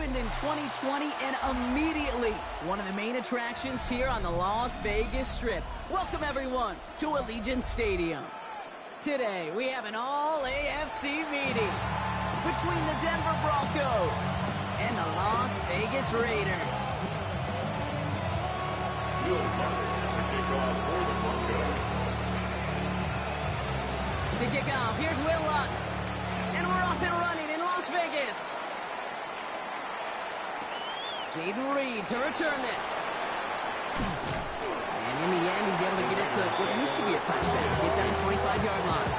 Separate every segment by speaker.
Speaker 1: opened in 2020 and immediately one of the main attractions here on the Las Vegas Strip. Welcome everyone to Allegiant Stadium. Today we have an all-AFC meeting between the Denver Broncos and the Las Vegas Raiders. To kick off, here's Will Lutz. And we're off and running in Las Vegas. Jaden Reed to return this. And in the end, he's able to get it to what used to be a touchdown. Gets at the 25-yard line.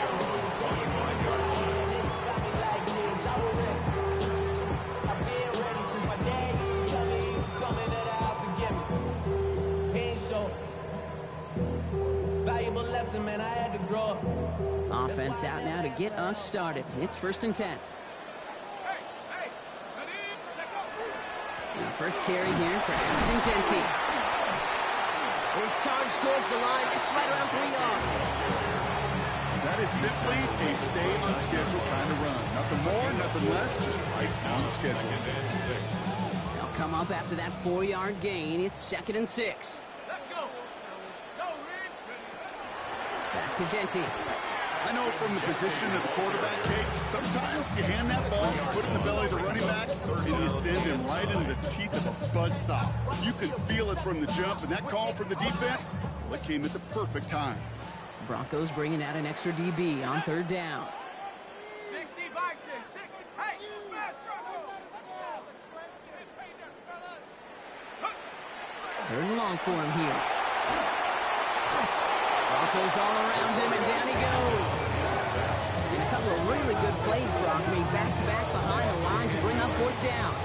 Speaker 2: Valuable lesson, man. I had to grow up.
Speaker 1: Offense out now to get us started. It's 1st and 10. Now first carry here for Ashton Jeanty. His charge towards the line. It's right around 3 yards.
Speaker 3: That is simply a stay on schedule kind of run. Nothing more, nothing less, just right on schedule.
Speaker 1: They'll come up after that 4-yard gain. It's 2nd and 6. Back to Jeanty.
Speaker 3: I know from the position of the quarterback, Kate, sometimes you hand that ball, you put it in the belly of the running back, and you send him right into the teeth of a buzzsaw. You can feel it from the jump, and that call from the defense, well, it came at the perfect time.
Speaker 1: Broncos bringing out an extra DB on 3rd down.
Speaker 4: 60 by 6, 60. Hey, smash,
Speaker 1: Third and long for him here. Broncos all around him, and down he goes. And a couple of really good plays Brock made back-to-back behind the line to bring up 4th down.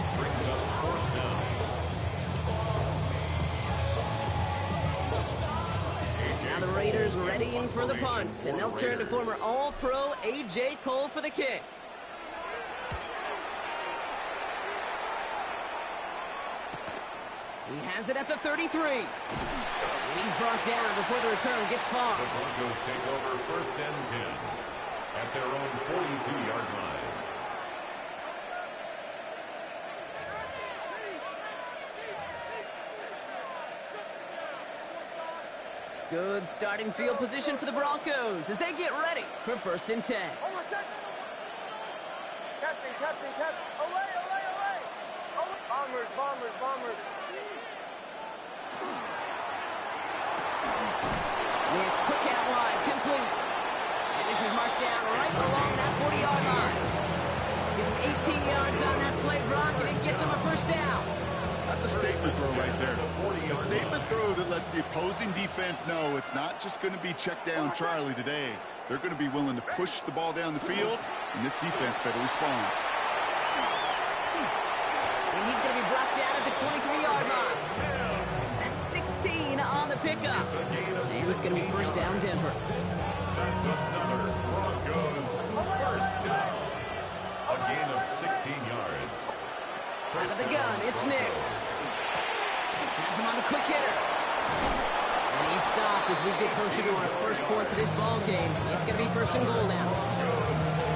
Speaker 1: Now the Raiders readying for the punt, and they'll turn to former All-Pro A.J. Cole for the kick. He has it at the 33. And he's brought down before the return gets far.
Speaker 5: The Broncos take over 1st and 10 at their own 42-yard line.
Speaker 1: Good starting field position for the Broncos as they get ready for 1st and 10.
Speaker 4: Captain. Away. Bombers.
Speaker 1: Next, quick out wide, complete. And this is marked down right along that 40-yard line. Give him 18 yards on that play, Brock, and it gets him a 1st down.
Speaker 3: That's a statement throw right there. A statement throw that lets the opposing defense know it's not just going to be check down Charlie today. They're going to be willing to push the ball down the field, and this defense better respond.
Speaker 1: And he's going to be brought down at the 23-yard line. That's 16 on the pickup. And it's going to be 1st down, Denver.
Speaker 5: That's another Broncos 1st down. A gain of 16 yards.
Speaker 1: Out of the gun, it's Nix. Has him on the quick hitter. And he's stopped as we get closer to our first point to this ball game. It's going to be 1st and goal now.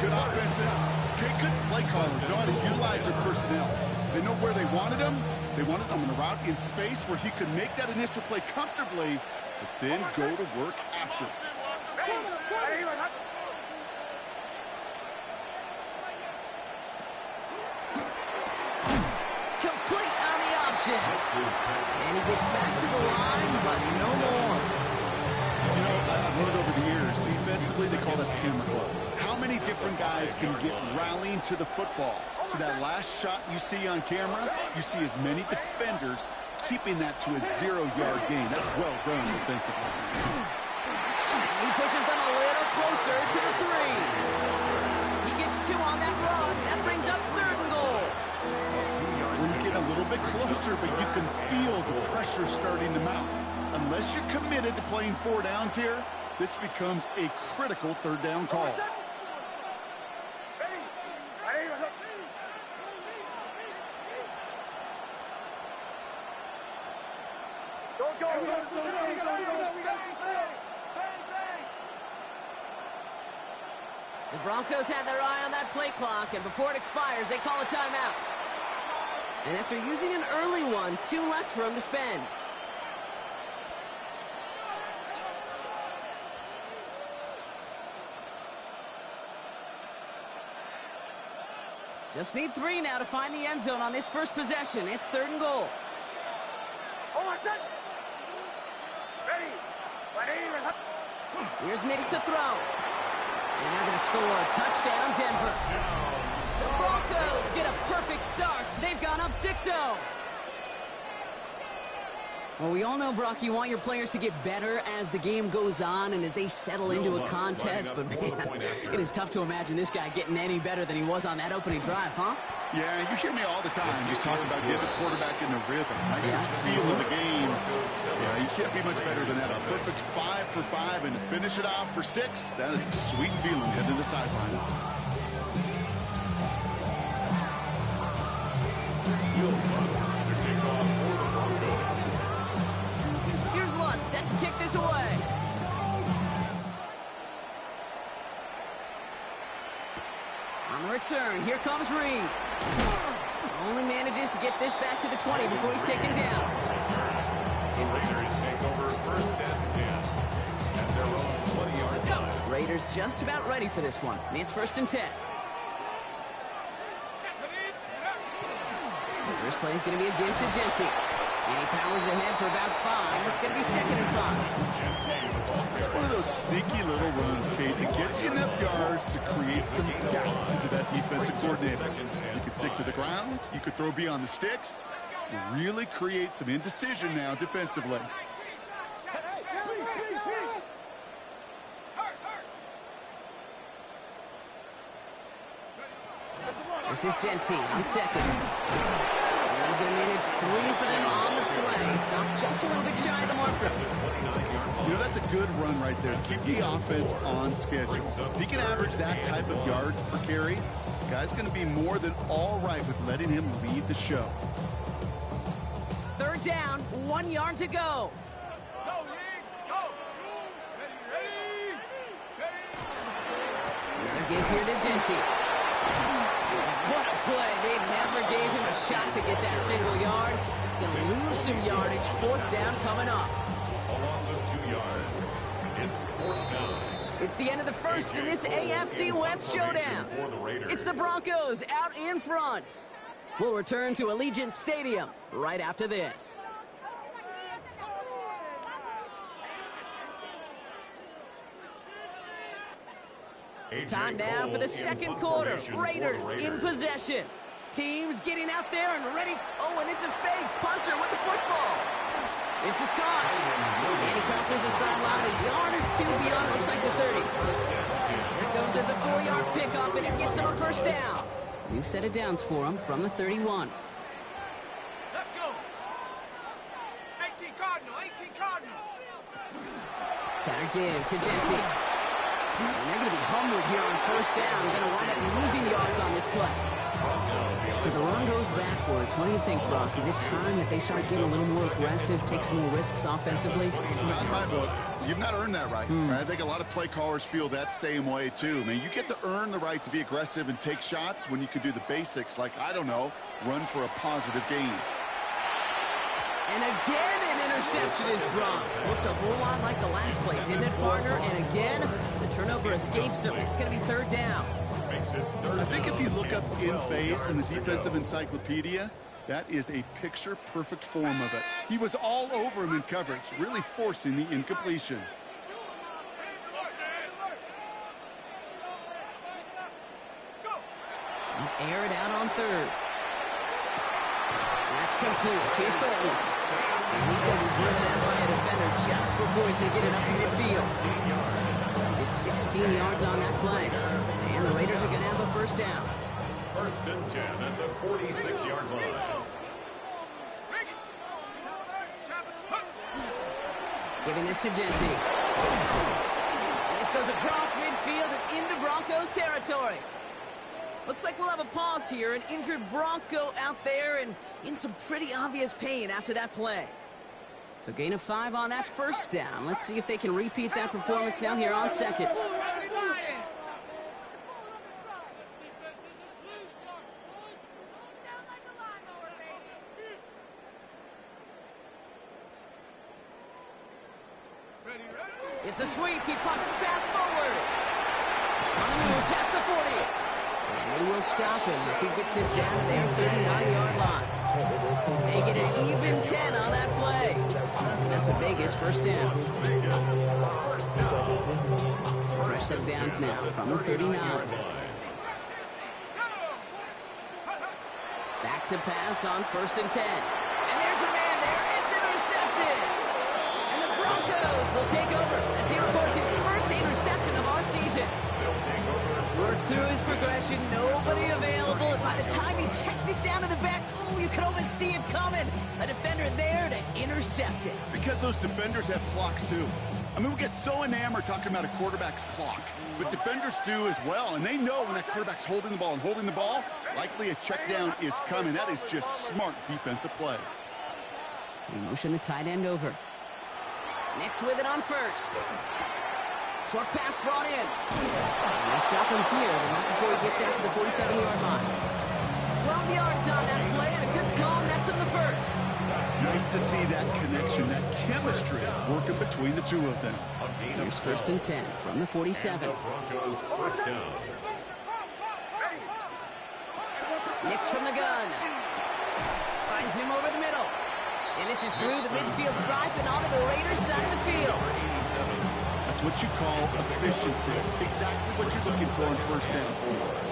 Speaker 3: Good offenses. Okay, good play callers know how to utilize their personnel. They know where they wanted him. They wanted him on a route in space where he could make that initial play comfortably, but then go to work after.
Speaker 1: Complete on the option. And he gets back to the line, but no more.
Speaker 3: You know, I've learned over the years, defensively, they call that the camera ball. How many different guys can get rallying to the football? So that last shot you see on camera, you see as many defenders keeping that to a 0-yard gain. That's well done defensively.
Speaker 1: He pushes them a little closer to the 3. He gets 2 on that run. That brings up 3rd and goal.
Speaker 3: When you get a little bit closer, but you can feel the pressure starting to mount. Unless you're committed to playing 4 downs here, this becomes a critical 3rd down call.
Speaker 1: The Broncos had their eye on that play clock, and before it expires, they call a timeout. And after using an early one, 2 left for him to spend. Just need 3 now to find the end zone on this first possession. It's 3rd and goal. Here's Nix to throw. And they're going to score a touchdown, Denver. The Broncos get a perfect start. They've gone up 6-0. Well, we all know, Brock, you want your players to get better as the game goes on and as they settle into a contest. But, man, it is tough to imagine this guy getting any better than he was on that opening drive, huh?
Speaker 3: Yeah, you hear me all the time just talking about getting the quarterback in the rhythm. I just feel of the game. Yeah, you can't be much better than that. A perfect 5 for 5 and to finish it off for 6. That is a sweet feeling heading to the sidelines.
Speaker 1: Here's Lutz, set to kick this away. On the return, here comes Reed. Only manages to get this back to the 20 before he's taken down.
Speaker 5: The Raiders take over 1st and 10 at their own 20-yard line.
Speaker 1: Raiders just about ready for this one. It's 1st and 10. First play is going to be a give to Genty. And he powers ahead for about 5. It's going to be 2nd and 5.
Speaker 3: It's one of those sneaky little runs, Kate, that gets you enough yards to create some doubt into that defensive coordinator. You could stick to the ground. You could throw beyond the sticks. You really create some indecision now defensively.
Speaker 1: This is Genty on 2nd. He's going to manage 3 for them on the play. Stop just a little bit shy of the marker.
Speaker 3: You know, that's a good run right there. Keep the offense on schedule. If he can average that type of yards per carry, this guy's going to be more than all right with letting him lead the show.
Speaker 1: 3rd down, 1 yard to go. Another give here to Genty. What a play. They never gave him a shot to get that single yard. He's going to lose some yardage. 4th down coming up.
Speaker 5: A loss of 2 yards. It's 4th down.
Speaker 1: It's the end of the first in this AFC West showdown. It's the Broncos out in front. We'll return to Allegiant Stadium right after this. Time now for the 2nd quarter. Raiders in possession. Teams getting out there and ready. Oh, and it's a fake. Punter with the football. This is caught. And he crosses the sideline a yard or 2 beyond, it looks like the 30. That goes as a 4-yard pickup, and it gets him a 1st down. New set of downs for him from the 31.
Speaker 4: Let's go. 18 Cardinal, 18 Cardinal.
Speaker 1: Counter give to Genty. And they're going to be humbled here on 1st down. Going to wind up losing yards on this play. So the run goes backwards. What do you think, Brock? Is it time that they start getting a little more aggressive, take some more risks offensively?
Speaker 3: Not in my book. You've not earned that right. I think a lot of play callers feel that same way, too. I mean, you get to earn the right to be aggressive and take shots when you could do the basics, like, I don't know, run for a positive gain.
Speaker 1: And again, an interception is dropped. Looked a whole lot like the last play, didn't it, partner? And again, the turnover escapes him. It's going to be 3rd down.
Speaker 3: I think if you look up in phase in the defensive encyclopedia, that is a picture-perfect form of it. He was all over him in coverage, really forcing the incompletion.
Speaker 1: Air it out on 3rd. That's complete. Here's Thornton. And he's going to be driven out by a defender just before he can get it up to midfield. It's 16 yards on that play. And the Raiders are going to have a 1st down.
Speaker 5: 1st and 10 at the 46-yard line.
Speaker 1: Giving this to Genty. And this goes across midfield and into Broncos territory. Looks like we'll have a pause here. An injured Bronco out there and in some pretty obvious pain after that play. So gain of 5 on that 1st down. Let's see if they can repeat that performance now here on 2nd. It's a sweep. He pops the pass forward. On the move, past the 40. And they will stop him as he gets this down to their 39-yard line. Make it an even 10 on that play. That's a Vegas first down. Fresh set of downs now from the 39. Back to pass on 1st and 10. And there's a man there. It's intercepted. And the Broncos will take over as he records his first interception of our season. Worked through his progression, nobody available, and by the time he checked it down to the back, oh, you could almost see it coming. A defender there to intercept it.
Speaker 3: Because those defenders have clocks too. I mean, we get so enamored talking about a quarterback's clock, but defenders do as well, and they know when that quarterback's holding the ball and holding the ball, likely a check down is coming. That is just smart defensive play.
Speaker 1: We motion the tight end over. Nix with it on 1st. Short pass brought in. They'll stop him here, but not before he gets out to the 47-yard line. 12 yards on that play, and a good call nets him the 1st.
Speaker 3: Nice to see that connection, that chemistry working between the two of them.
Speaker 1: Here's 1st and 10 from the 47.
Speaker 5: Broncos first down.
Speaker 1: Nix from the gun. Finds him over the middle. And this is through the midfield stripe and onto the Raiders side of the field.
Speaker 3: That's what you call efficiency. Exactly what you're looking for on 1st down.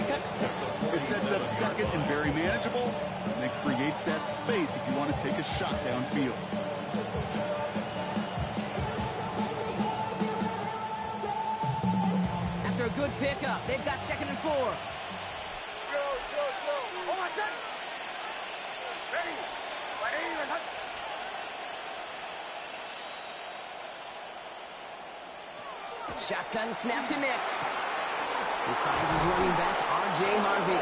Speaker 3: Textbook. It sets up 2nd and very manageable, and it creates that space if you want to take a shot downfield.
Speaker 1: After a good pickup, they've got 2nd and 4.
Speaker 4: Joe. Hold on, set. Ready.
Speaker 1: Shotgun snap to Nix. He finds his running back, R.J. Harvey.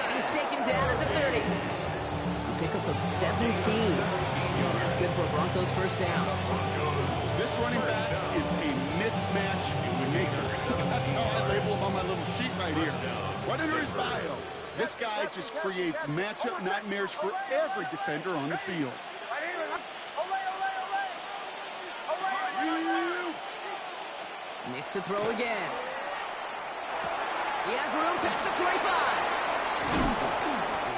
Speaker 1: And he's taken down at the 30. A pickup of 17. And that's good for a Broncos first down.
Speaker 3: This running back is a mismatch maker. That's how I label him on my little sheet right here. Right under his bio. This guy just creates matchup nightmares for every defender on the field.
Speaker 1: Nix to throw again. He has room past the 25.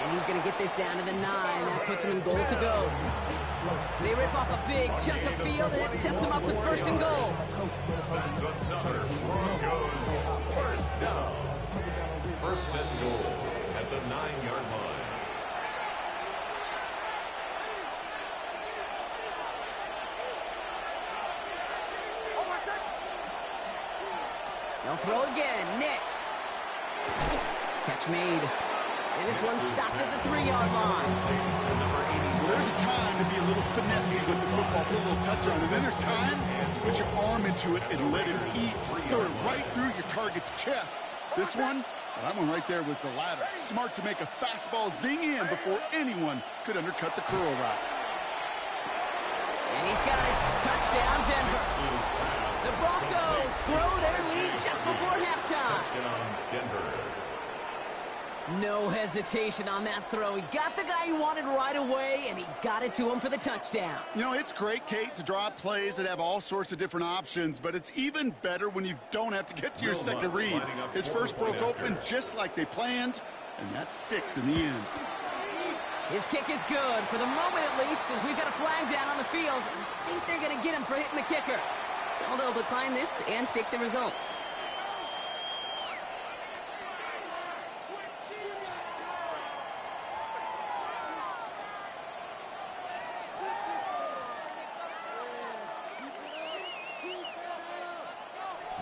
Speaker 1: And he's going to get this down to the 9. That puts him in goal to go. They rip off a big chunk of field, and it sets him up with 1st and goal.
Speaker 5: That's another Broncos first down. 1st and goal at the 9-yard line.
Speaker 1: They'll throw again. Nix. Catch made. And this one's stopped at the 3-yard line.
Speaker 3: Well, there's a time to be a little finessey with the football, put a little touch on it. And then there's time to put your arm into it and let it eat. Throw it right through your target's chest. This one, well, that one right there was the latter. Smart to make a fastball zing in before anyone could undercut the curl route.
Speaker 1: And he's got it. Touchdown, Denver. The Broncos grow their lead just before halftime.
Speaker 5: Touchdown, Denver.
Speaker 1: No hesitation on that throw. He got the guy he wanted right away, and he got it to him for the touchdown.
Speaker 3: You know, it's great, Kate, to draw up plays that have all sorts of different options, but it's even better when you don't have to get to your second read. His first broke open just like they planned, and that's 6 in the end.
Speaker 1: His kick is good, for the moment at least, as we've got a flag down on the field. I think they're going to get him for hitting the kicker. So they'll decline this and take the results.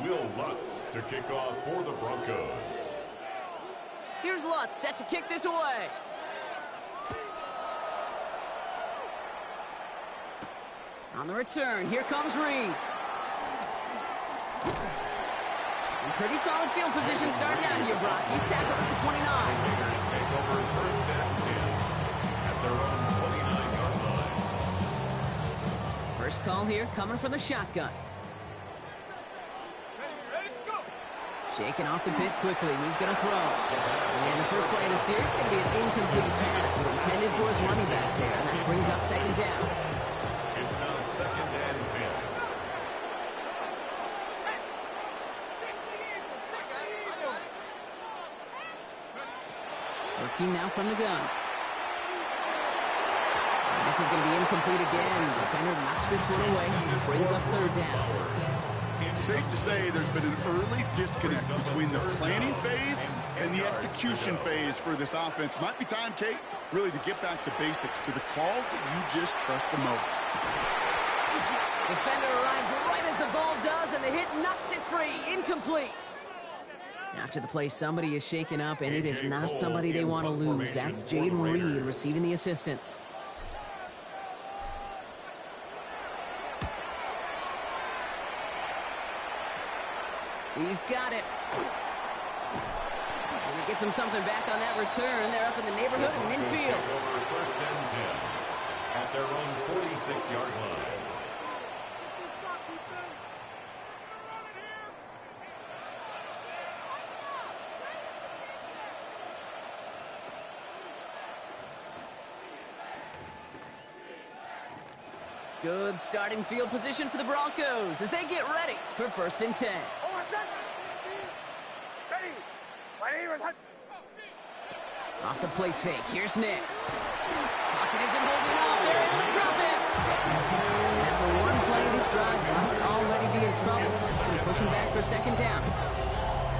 Speaker 5: Will Lutz to kick off for the Broncos.
Speaker 1: Here's Lutz set to kick this away. On the return, here comes Reed. In pretty solid field position starting out here, Brock. He's tackled at the 29.
Speaker 5: Raiders take over 1st and 10 at their own 29-yard line.
Speaker 1: First call here coming from the shotgun. Shaking off the pit quickly. He's going to throw. And the first play of the series is going to be an incomplete pass intended for his running back there. And that brings up 2nd down.
Speaker 5: It's now 2nd and 10.
Speaker 1: Looking now from the gun. This is going to be incomplete again. Defender knocks this one away. Brings up third down.
Speaker 3: Safe to say there's been an early disconnect between the planning phase and the execution phase for this offense. Might be time, Kate, really to get back to basics, to the calls that you just trust the most.
Speaker 1: Defender arrives right as the ball does, and the hit knocks it free. Incomplete. After the play, somebody is shaken up, and it is not somebody they want to lose. That's Jaden Reed receiving the assistance. He's got it. And he gets him something back on that return. They're up in the neighborhood of midfield.
Speaker 5: First and 10 at their own 46-yard line.
Speaker 1: Good starting field position for the Broncos as they get ready for first and 10. Off the play fake, here's Nix. Pocket isn't holding up, they're able to drop it. After one play this drive, might already be in trouble. And pushing back for second down.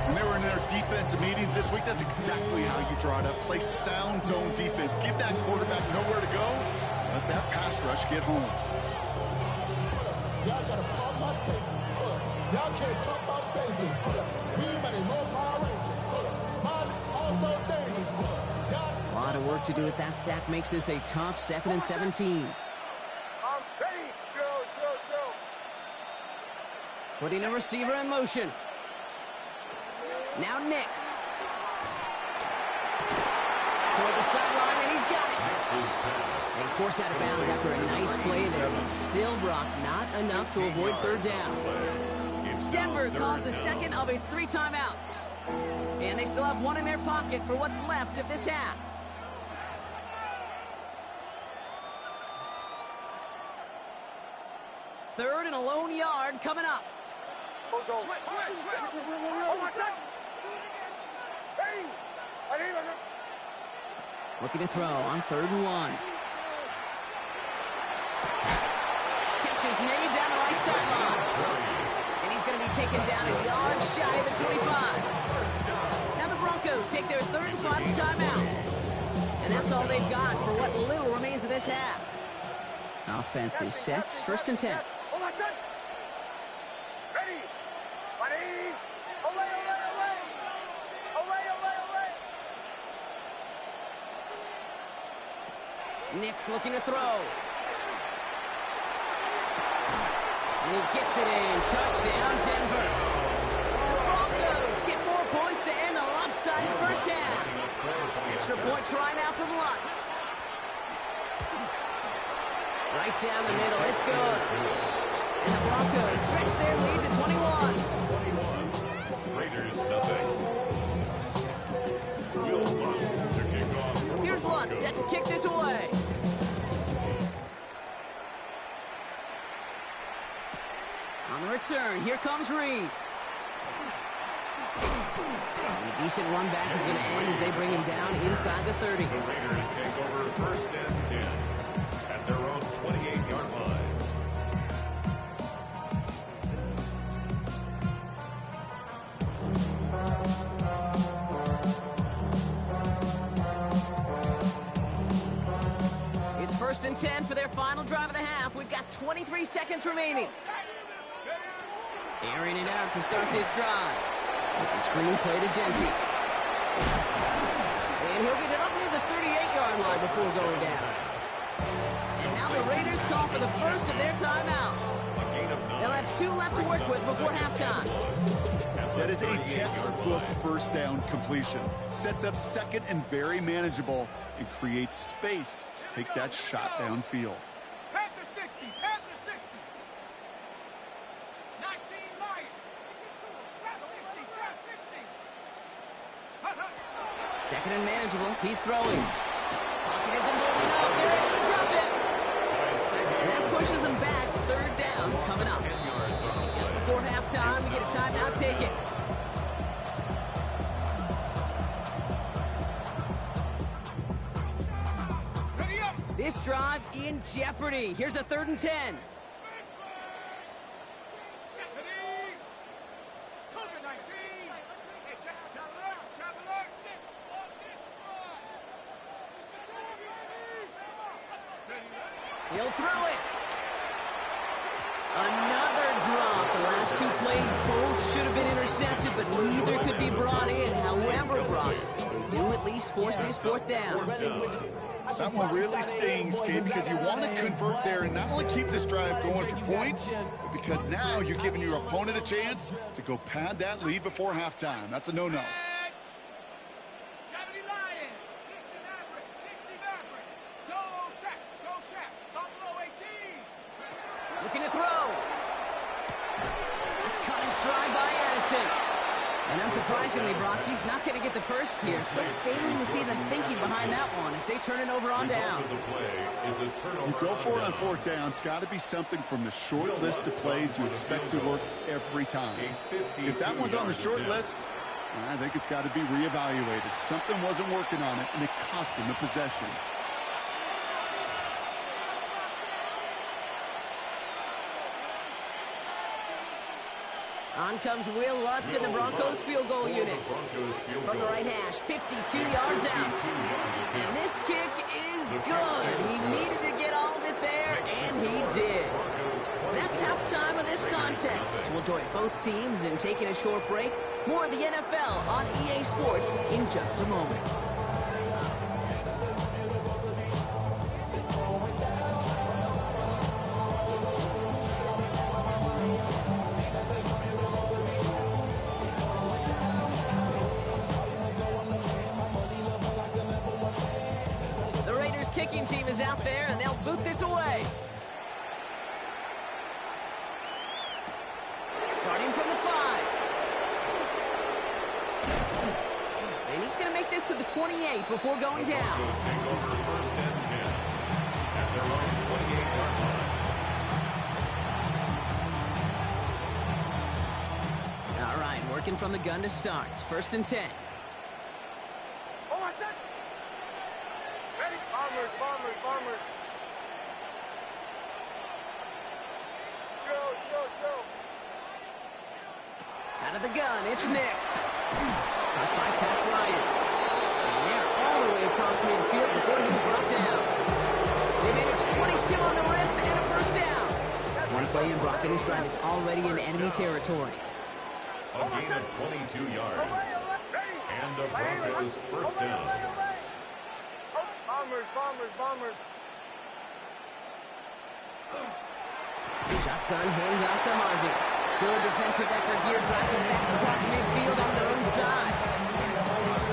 Speaker 3: When they were in their defensive meetings this week, that's exactly how you draw it up. Play sound zone defense. Give that quarterback nowhere to go. Let that pass rush get home.
Speaker 6: Y'all gotta call my taste. Y'all can't talk about basic. Anybody know Power Rangers? Also dangerous.
Speaker 1: A lot of work to do as that sack makes this a tough 2nd and 17.
Speaker 4: I'm ready. Joe.
Speaker 1: Putting a receiver in motion. Now Nix. Toward the sideline, and he's got it. And he's forced out of bounds after a nice play there, but still, Brock, not enough to avoid third down. Denver calls the second of its 3 timeouts. And they still have one in their pocket for what's left of this half. Third and a lone yard coming up.
Speaker 4: Switch. Oh, my son. Hey.
Speaker 1: Looking to throw on 3rd and 1. Catch is made down the right sideline. And he's going to be taken down a yard shy of the 25. Now the Broncos take their 3rd and final timeout. And that's all they've got for what little remains of this half. Offense is set. 1st and 10.
Speaker 4: Oh, my son. Ready.
Speaker 1: Nix looking to throw. And he gets it in. Touchdown, Denver. The Broncos get more points to end the lopsided first half. Extra point try now from Lutz. Right down the middle. It's good. And the Broncos stretch their lead to 21.
Speaker 5: Raiders nothing. Will Lutz to kick off.
Speaker 1: Here's Lutz set to kick this away. On the return, here comes Reed. And a decent run back is going to end as they bring him down inside the 30.
Speaker 5: The Raiders take over first and 10 at their own 28-yard line.
Speaker 1: It's 1st and 10 for their final drive of the half. We've got 23 seconds remaining. Airing it out to start this drive. It's a screen play to Genty. And he'll get it up near the 38-yard line before going down. And now the Raiders call for the first of their timeouts. They'll have 2 left to work with before halftime.
Speaker 3: That is a textbook first down completion. Sets up 2nd and very manageable and creates space to take that shot downfield.
Speaker 4: Head to 60. Head to 60. 19 Lion. Trap 60. Trap 60.
Speaker 1: 2nd and manageable. He's throwing. Pocket isn't moving up. They're able to drop it. And that pushes them back. 3rd down coming up. Just before halftime, we get a timeout taken. This drive in jeopardy. Here's a 3rd and 10. He'll throw it. Another drop. The last 2 plays both should have been intercepted, but neither could be brought in. However, Brock, they do at least force this 4th down.
Speaker 3: That one really stings, Kate, because you want to convert there and not only keep this drive going for points, but because now you're giving your opponent a chance to go pad that lead before halftime. That's a no-no.
Speaker 1: Looking to throw. That's caught in stride by Addison. And unsurprisingly, Brock, he's not going to get the first here. So failing to see the thinking behind that one as they turn it over on downs.
Speaker 3: You go for it on 4th down. It's got to be something from the short list of plays you expect to work every time. If that one's on the short list, I think it's got to be reevaluated. Something wasn't working on it, and it cost them the possession.
Speaker 1: On comes Will Lutz in the Broncos field goal unit. From the right hash, 52 yards out. And this kick is good. He needed to get all of it there, and he did. That's halftime of this contest. We'll join both teams in taking a short break. More of the NFL on EA Sports in just a moment. Kicking team is out there, and they'll boot this away. Starting from the 5. And he's going to make this to the 28 before going down.
Speaker 5: Take over 1st and 10 at their own 28-yard line.
Speaker 1: All right, working from the gun to start. 1st and 10.
Speaker 4: Bombers. Joe.
Speaker 1: Out of the gun, it's Nix. Caught by Pat Bryant. And they're all the way across midfield before he's brought down. They managed 22 on the rip and a 1st down. One play in Brock, and his drive is already in enemy territory.
Speaker 5: A gain of 22 yards. And the Broncos 1st down.
Speaker 4: Bombers.
Speaker 1: Shotgun hands out to Harvey. Good defensive effort here. Drives him back across midfield on their own side.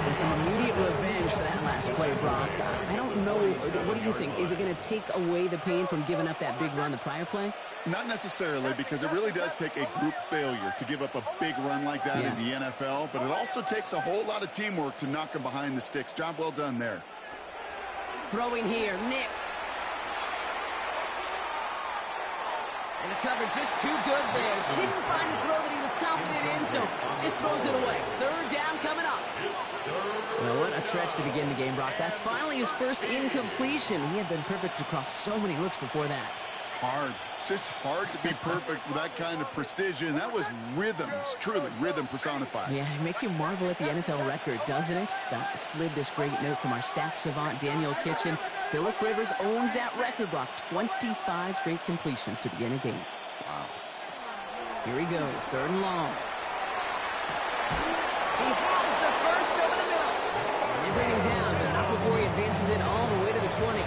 Speaker 1: So some immediate revenge for that last play, Brock. I don't know. What do you think? Is it going to take away the pain from giving up that big run the prior play?
Speaker 3: Not necessarily, because it really does take a group failure to give up a big run like that in the NFL, but it also takes a whole lot of teamwork to knock them behind the sticks. Job well done there.
Speaker 1: Throwing here, Nix. And the cover just too good there. Didn't find the throw that he was confident in, so just throws it away. 3rd down coming up. Well, what a stretch to begin the game, Brock. That finally his first incompletion. He had been perfect across so many looks before that.
Speaker 3: Hard. It's just hard to be perfect with that kind of precision. That was rhythm. It's truly rhythm personified.
Speaker 1: Yeah, it makes you marvel at the NFL record, doesn't it? Got slid this great note from our stats savant, Daniel Kitchen. Phillip Rivers owns that record, Brock. 25 straight completions to begin a game.
Speaker 3: Wow.
Speaker 1: Here he goes, 3rd and long. He has the first over the middle. And they bring him down, but not before he advances it all the way to the 20.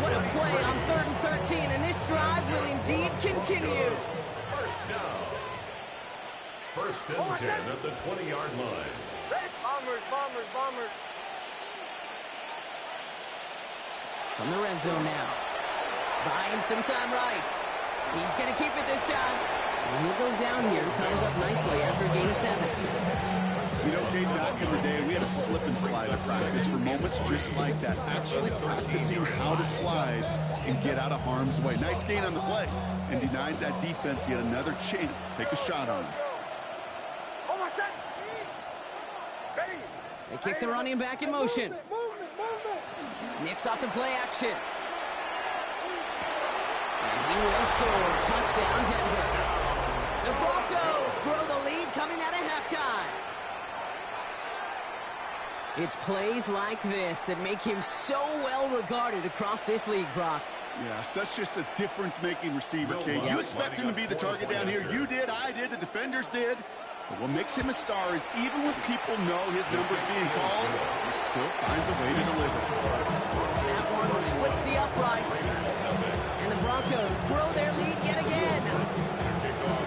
Speaker 1: What a play on 3rd and 13, and this drive will indeed continue.
Speaker 5: 1st down. 1st and 10 at the 20-yard line.
Speaker 4: Bombers.
Speaker 1: From the red zone now. Buying some time right. He's going to keep it this time. And he'll go down here. Comes up nicely after a gain of 7.
Speaker 3: You know, Kate, back in the day, we had a slip and slide at practice for moments just like that. Actually practicing how to slide and get out of harm's way. Nice gain on the play. And denied that defense yet another chance to take a shot on him.
Speaker 1: They kick the running back in motion. Nix off the play action. And he will score. Touchdown, Denver. The Broncos grow the lead coming out of halftime. It's plays like this that make him so well regarded across this league, Brock.
Speaker 3: Yeah, such just a difference-making receiver, Kate. You expect him to be the target down here. You did, I did, the defenders did. But what makes him a star is even when people know his number's being called, he still finds a way to deliver.
Speaker 1: That one splits the uprights. And the Broncos grow their lead yet again.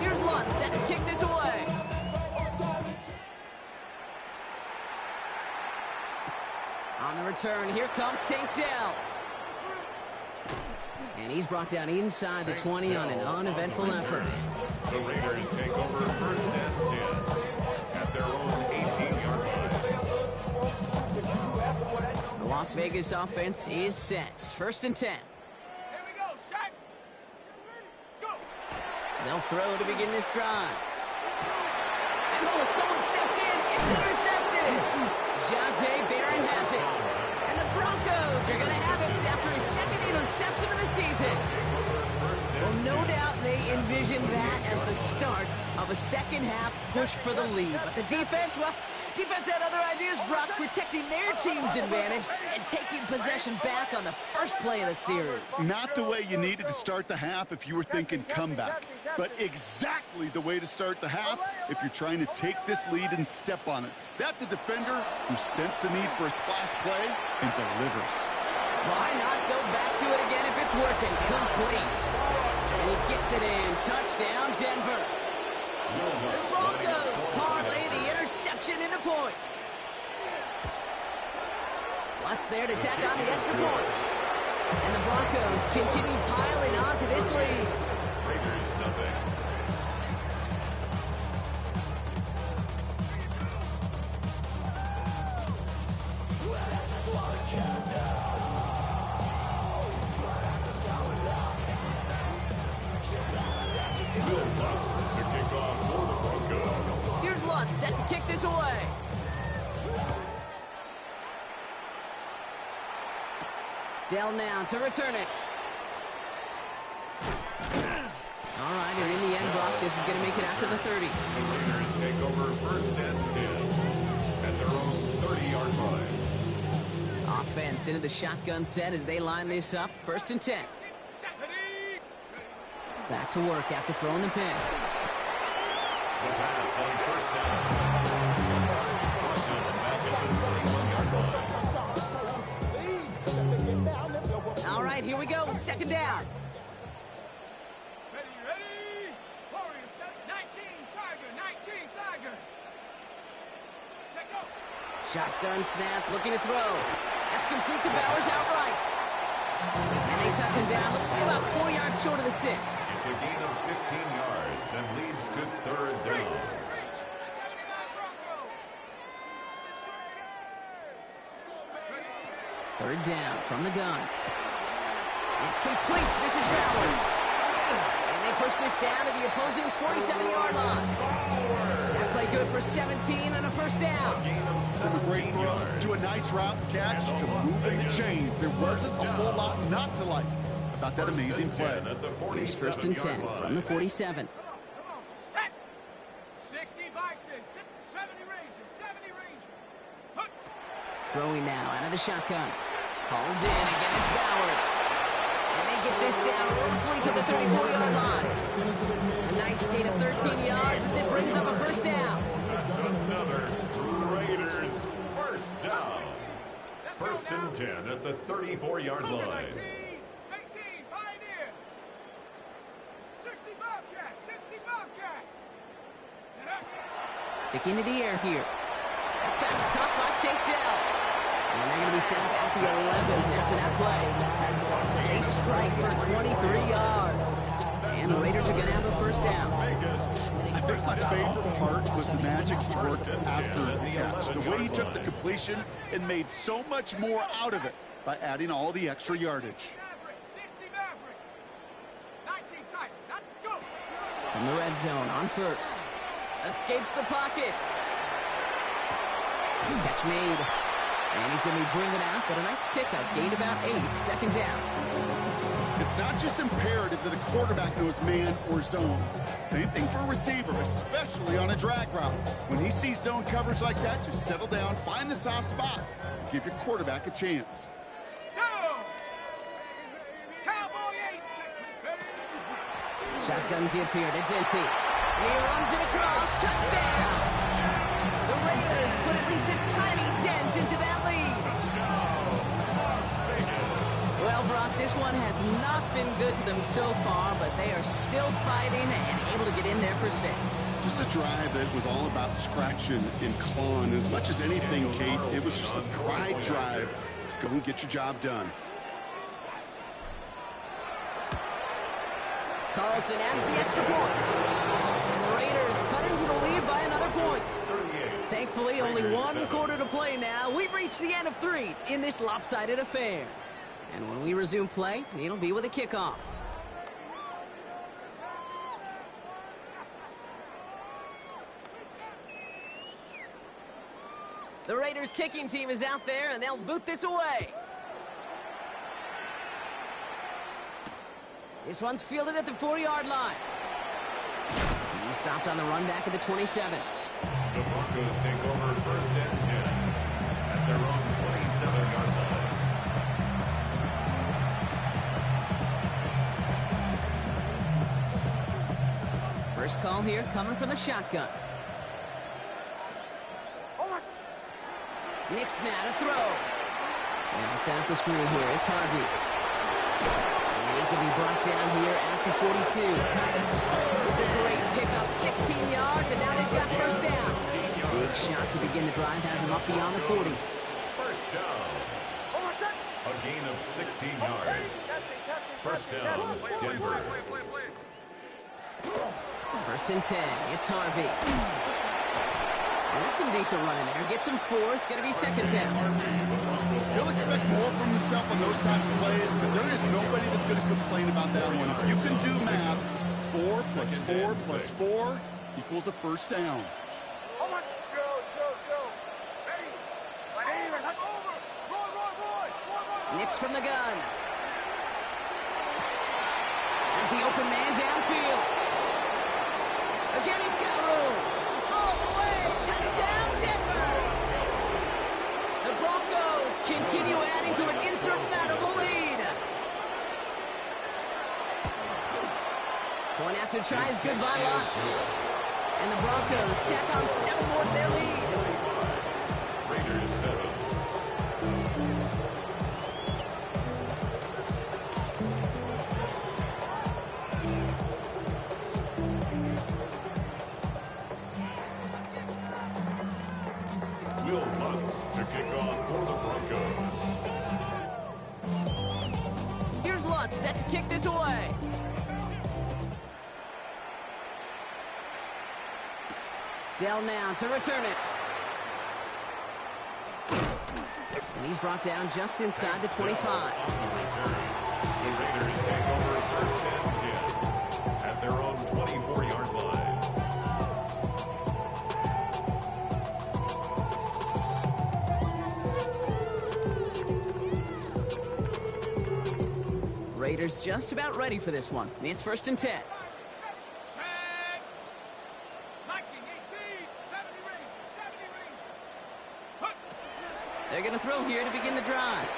Speaker 1: Here's Lutz set to kick this away. On the return, here comes Tank Dell. And he's brought down inside the 20 on an uneventful effort.
Speaker 5: The Raiders take over first and 10 at their own 18-yard line.
Speaker 1: The Las Vegas offense is set. First and 10.
Speaker 4: Here we go, shot. Go.
Speaker 1: They'll throw to begin this drive. And oh, someone stepped in. It's intercepted. Jonte Barron has it. And the Broncos are going to have it after his second interception of the season. Well, no doubt they envisioned that as the start of a second-half push for the lead. But the defense, well, defense had other ideas, Brock, protecting their team's advantage and taking possession back on the first play of the series.
Speaker 3: Not the way you needed to start the half if you were thinking comeback, but exactly the way to start the half if you're trying to take this lead and step on it. That's a defender who sensed the need for a splash play and delivers.
Speaker 1: Why not go back to it again if it's working? Complete. And he gets it in. Touchdown, Denver. The Broncos parlay the interception into points. What's there to tack on the extra point? And the Broncos continue piling on to this lead.
Speaker 5: Raiders nothing.
Speaker 1: Here's Lutz set to kick this away. Dell now to return it. All right, and in the end, Brock, this is going to make it out to the 30.
Speaker 5: The Raiders take over first and 10 at their own 30-yard line.
Speaker 1: Offense into the shotgun set as they line this up. First and 10. Back to work after throwing the pick.
Speaker 5: The pass on first down. Russell back at the 21-yard line.
Speaker 1: All right, here we go. Second down.
Speaker 4: Ready, ready. Warriors, 19, Tiger, 19, Tiger. Check go.
Speaker 1: Shotgun snap, looking to throw. That's complete to Bowers outright. And they touch him down. Looks to be about 4 yards short of the sticks.
Speaker 5: It's a gain of 15 yards and leads to third down.
Speaker 4: 79 Broncos.
Speaker 1: Third down from the gun. It's complete. This is Bowers. And they push this down to the opposing 47-yard line. That play good for 17 and a first down.
Speaker 3: From a great throw to a nice route catch to moving the chains. There wasn't a whole lot not to like about that amazing play.
Speaker 1: Here's first and 10 from the 47.
Speaker 4: Come on, set. 60 Bison, 70 Rangers, 70 Rangers. Hook.
Speaker 1: Throwing now out of the shotgun. Hauled in. Again, it's Bowers. And they get this down roughly to the 34-yard line. A nice gain of 13 yards as it brings up a first down.
Speaker 5: That's another Raiders first down. First and 10 at the 34-yard line.
Speaker 4: 18, Pioneer. 60 Bobcat, 60 Bobcat.
Speaker 1: Sticking to the air here. That pass caught by Tank Dell. And they're going to be set up at the 11 after that play. They strike for 23 yards. And the Raiders are going to have a first down.
Speaker 3: I think my favorite part was the magic he worked after the catch. The way he took the completion and made so much more out of it by adding all the extra yardage.
Speaker 4: 60 Maverick. 19 Tiger. Not go.
Speaker 1: From the red zone on first. Escapes the pocket. Catch made. And he's going to be driven out, but a nice pickup. Gained about 8. Second down.
Speaker 3: It's not just imperative that a quarterback knows man or zone. Same thing for a receiver, especially on a drag route. When he sees zone coverage like that, just settle down, find the soft spot, and give your quarterback a chance.
Speaker 1: Shotgun give here to Genty. He runs it across. Touchdown! The Raiders put at least a tiny dent into that lead. Well, Brock, this one has not been good to them so far, but they are still fighting and able to get in there for 6.
Speaker 3: Just a drive that was all about scratching and clawing. As much as anything, Kate, it was just a pride drive to go and get your job done.
Speaker 1: Carlson adds the extra point. And the Raiders cut into the lead by another point. Thankfully, only one quarter to play now. We've reached the end of 3 in this lopsided affair. And when we resume play, it'll be with a kickoff. The Raiders kicking team is out there, and they'll boot this away. This one's fielded at the 4-yard line. He's stopped on the run back at the 27.
Speaker 5: The Broncos take over 1st and 10 at their own 27-yard line.
Speaker 1: First call here coming from the shotgun. Nick Snap to throw. And he'll set up the screen here. It's Harvey. And he's going to be brought down here at the 42. It's a great pickup, 16 yards, and now they've got first down. Big shot to begin the drive has him up beyond the 40.
Speaker 5: First down. A gain of 16 yards. First down, Denver.
Speaker 1: First and 10. It's Harvey. And that's some decent running there. Gets him 4. It's going to be second down.
Speaker 3: He'll expect more from himself on those type of plays, but there is nobody that's going to complain about that one. If you can do math, 4 plus 4 plus 4 equals a first down.
Speaker 1: Nix from the gun. As the open man downfield. Again, he's got room. All the way. Touchdown, Denver. The Broncos continue adding to an insurmountable lead. Going after tries good by Lutz. And the Broncos tack on 7 more to their lead.
Speaker 5: Raiders 7. Will Lutz to kick off for the Broncos.
Speaker 1: Here's Lutz set to kick this away. Dell now to return it. And he's brought down just inside the 25.
Speaker 5: On the return, the Raiders take over first and 10 at their own 24-yard line.
Speaker 1: Raiders just about ready for this one. It's first and 10. They're going to throw here to begin the drive.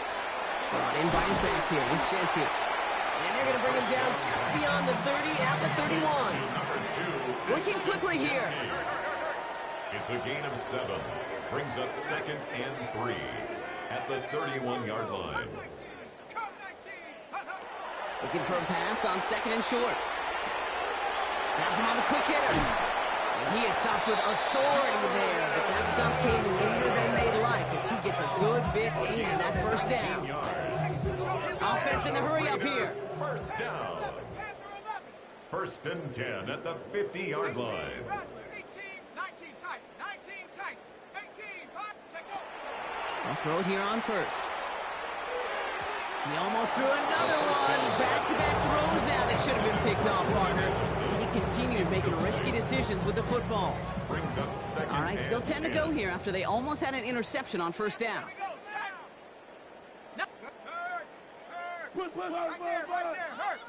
Speaker 1: Brought in by his back here. It's Genty. And they're going to bring him down just beyond the 30 at the 31. Working quickly here.
Speaker 5: It's a gain of 7. Brings up second and 3 at the 31-yard line.
Speaker 1: Looking for a pass on second and short. Has him on the quick hitter. And he is stopped with authority there, but that stop came later than they'd like as he gets a good bit in that first down. Offense in the hurry up here.
Speaker 5: First down. First and 10 at the 50-yard line.
Speaker 4: 18, 19 tight, 19 tight, 18, check go.
Speaker 1: I'll throw it here on first. He almost threw another one. Back-to-back throws now that should have been picked off, partner. As he continues making risky decisions with the football.
Speaker 5: Brings up second.
Speaker 1: All right, still 10 to go here after they almost had an interception on first down.
Speaker 4: Right there, hurt.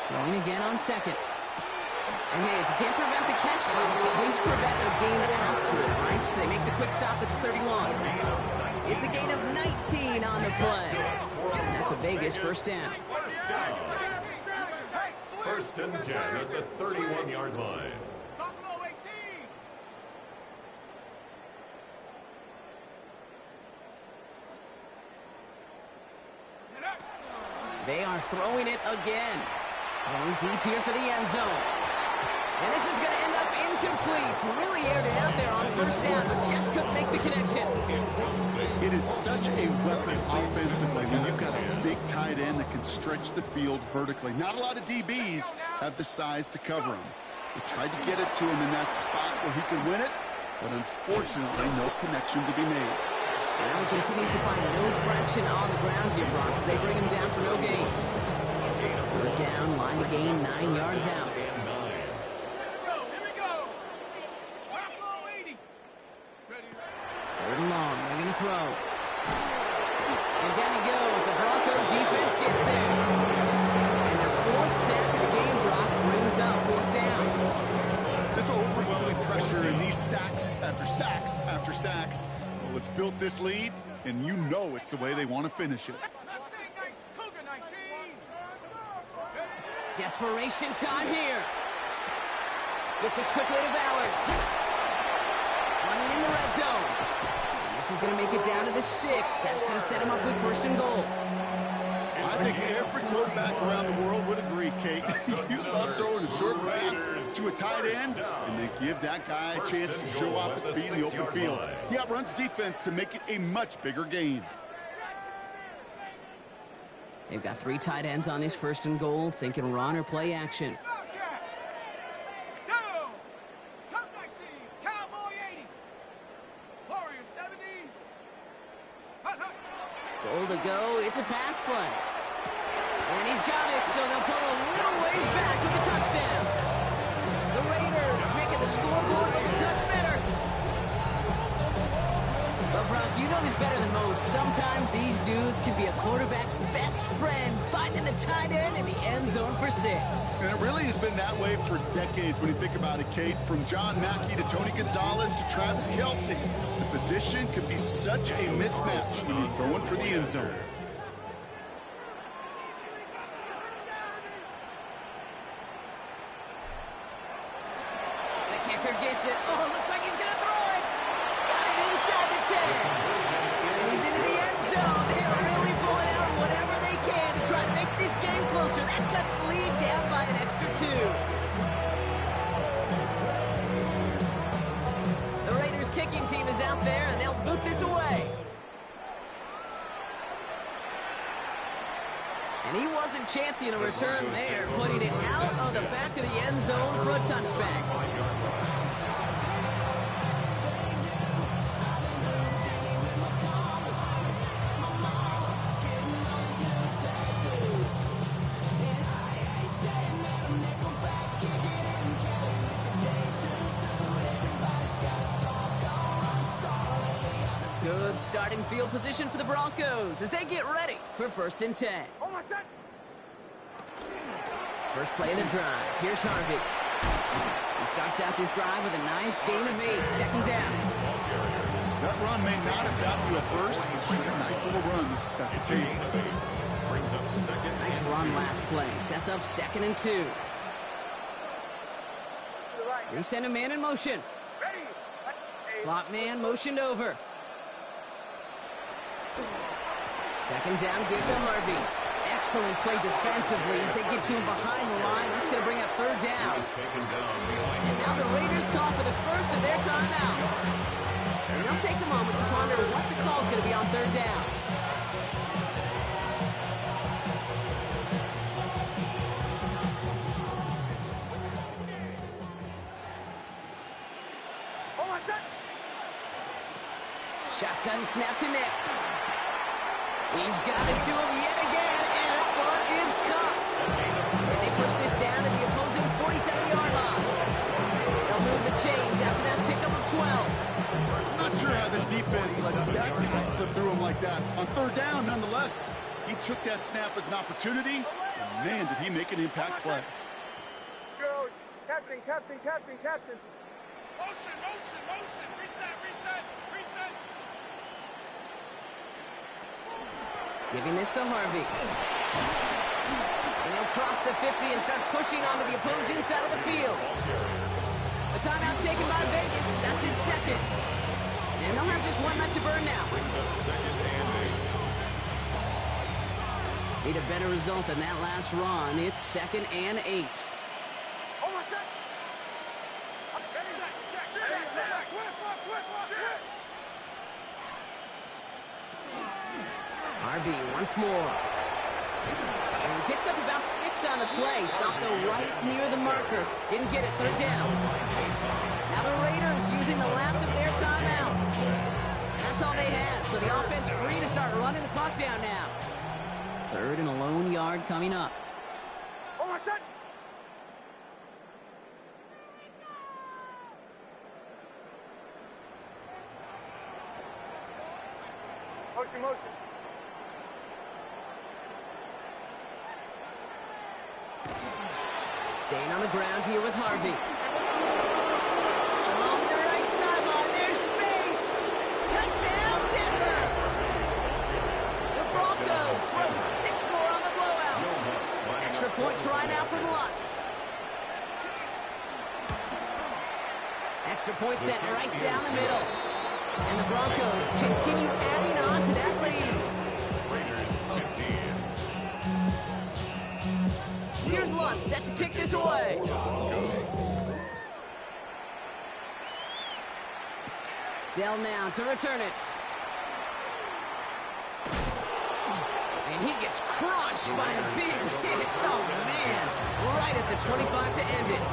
Speaker 1: Throwing again on second. And hey, if you can't prevent the catch, well, you can at least prevent a gain after it, right? So they make the quick stop at the 31. It's a gain of 19 on the play. And that's a Vegas first down.
Speaker 5: First and 10 at the 31-yard line.
Speaker 4: Buffalo 18.
Speaker 1: They are throwing it again. Going deep here for the end zone. And this is going to end up incomplete. Really aired it out there on first down, but just couldn't make the connection.
Speaker 3: It is such a weapon offensively when you've got a big tight end that can stretch the field vertically. Not a lot of DBs have the size to cover him. They tried to get it to him in that spot where he could win it, but unfortunately no connection to be made.
Speaker 1: Well, he continues to find no traction on the ground here, Brock, as they bring him down for no gain. Third down, line to gain 9 yards out.
Speaker 4: Here we go. Buffalo 80.
Speaker 1: Third and long, they're going to throw. And down he goes. The Bronco defense gets there. And their fourth sack of the game, Brock, brings up fourth down.
Speaker 3: This overwhelming pressure in these sacks after sacks after sacks. Well, it's built this lead, and you know it's the way they want to finish it.
Speaker 4: Cougar 19.
Speaker 1: Desperation time here. Gets it quickly to Bowers. Running in the red zone. And this is going to make it down to the 6. That's going to set him up with first and goal.
Speaker 3: I think every quarterback around the world would agree, Kate. You love throwing a short pass to a tight end, and then give that guy a chance to show off his speed in the open field. He outruns defense to make it a much bigger gain.
Speaker 1: They've got 3 tight ends on this first and goal, thinking run or play action.
Speaker 4: Go. Cup 19. Cowboy 80. Warrior 70.
Speaker 1: Goal to go. It's a pass play. And he's got it, so they'll pull a little ways back with the touchdown. The Raiders making the scoreboard look a touch better. Well, Brock, you know this better than most. Sometimes these dudes can be a quarterback's best friend, finding the tight end in the end zone for 6.
Speaker 3: And it really has been that way for decades when you think about it, Kate. From John Mackey to Tony Gonzalez to Travis Kelce. The position could be such a mismatch when you're going for the end zone.
Speaker 1: The kicker gets it. Oh, looks like he's going to throw it. Got it inside the 10. And he's into the end zone. They are really pulling out whatever they can to try to make this game closer. That cuts the lead down by an extra 2. The Raiders kicking team is out there, and they'll boot this away. And he wasn't chancing a return there, putting it out of the back of the end zone for a touchback. Good starting field position for the Broncos as they get ready for first and 10.
Speaker 4: Hold on, set.
Speaker 1: First play of the drive. Here's Harvey. He starts out this drive with a nice gain of 8. Second down.
Speaker 3: That run may not have gotten you a first, but sure, nice little run to set the table.
Speaker 5: Brings up second.
Speaker 1: Nice run last play. Sets up second and 2. They send a man in motion. Slot man motioned over. Second down, give to Harvey. Excellent play defensively as they get to him behind the line. That's going to bring up third down. And now the Raiders call for the first of their timeouts. And they'll take a moment to ponder what the call is going to be on third down.
Speaker 4: Hold on, set.
Speaker 1: Shotgun snap to Nix. He's got it to him yet again, and that one is caught. They push this down to the opposing 47-yard line. They'll move the chains after that pickup of 12.
Speaker 3: I'm not sure how this defense let that guy slip through him like that. On third down, nonetheless, he took that snap as an opportunity, and man, did he make an impact play.
Speaker 4: Captain. Motion. Reset.
Speaker 1: Giving this to Harvey. And he'll cross the 50 and start pushing onto the opposing side of the field. A timeout taken by Vegas. That's in second. And they'll have just one left to burn now.
Speaker 5: Brings up second and 8.
Speaker 1: Need a better result than that last run. It's 2nd and 8. Harvey once more. And he picks up about 6 on the play. Stopped though right near the marker. Didn't get it. Third down. Now the Raiders using the last of their timeouts. That's all they had. So the offense free to start running the clock down now. 3rd and a lone yard coming up.
Speaker 4: Motion.
Speaker 1: Staying on the ground here with Harvey. Along the right sideline, there's space. Touchdown, Denver. The Broncos throwing 6 more on the blowout. Extra point try now from Lutz. Extra point set right down the middle. And the Broncos continue adding on to that lead.
Speaker 5: Raiders 15.
Speaker 1: Here's Lutz set to kick this away. Dell now to return it. And he gets crushed by a big hit. Oh, man. Right at the 25 to end it.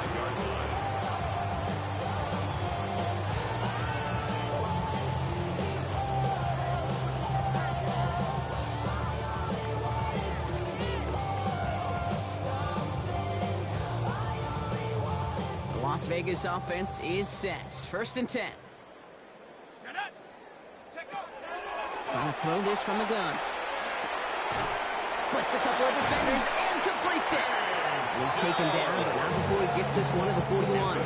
Speaker 1: Las Vegas offense is set. 1st and 10. Trying to throw this from the gun. Splits a couple of defenders and completes it. And he's taken down, but not before he gets this one to the 41.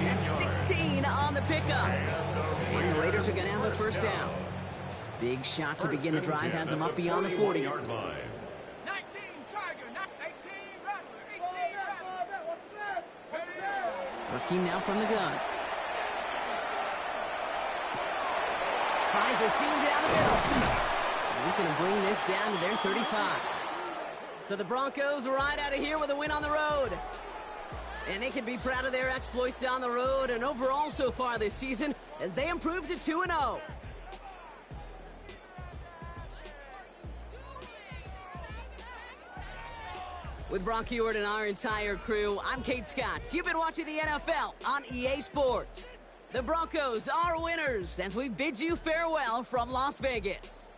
Speaker 1: That's 16 on the pickup. And the Raiders are going to have a 1st down. Big shot to begin the drive has them up beyond the 40.
Speaker 4: 19 Tiger, 18 Rattler, 18 Rattler.
Speaker 1: Working now from the gun. Finds a seam down the middle. And he's going to bring this down to their 35. So the Broncos ride out of here with a win on the road. And they can be proud of their exploits on the road and overall so far this season as they improve to 2-0. With Bronky Ord and our entire crew, I'm Kate Scott. You've been watching the NFL on EA Sports. The Broncos are winners as we bid you farewell from Las Vegas.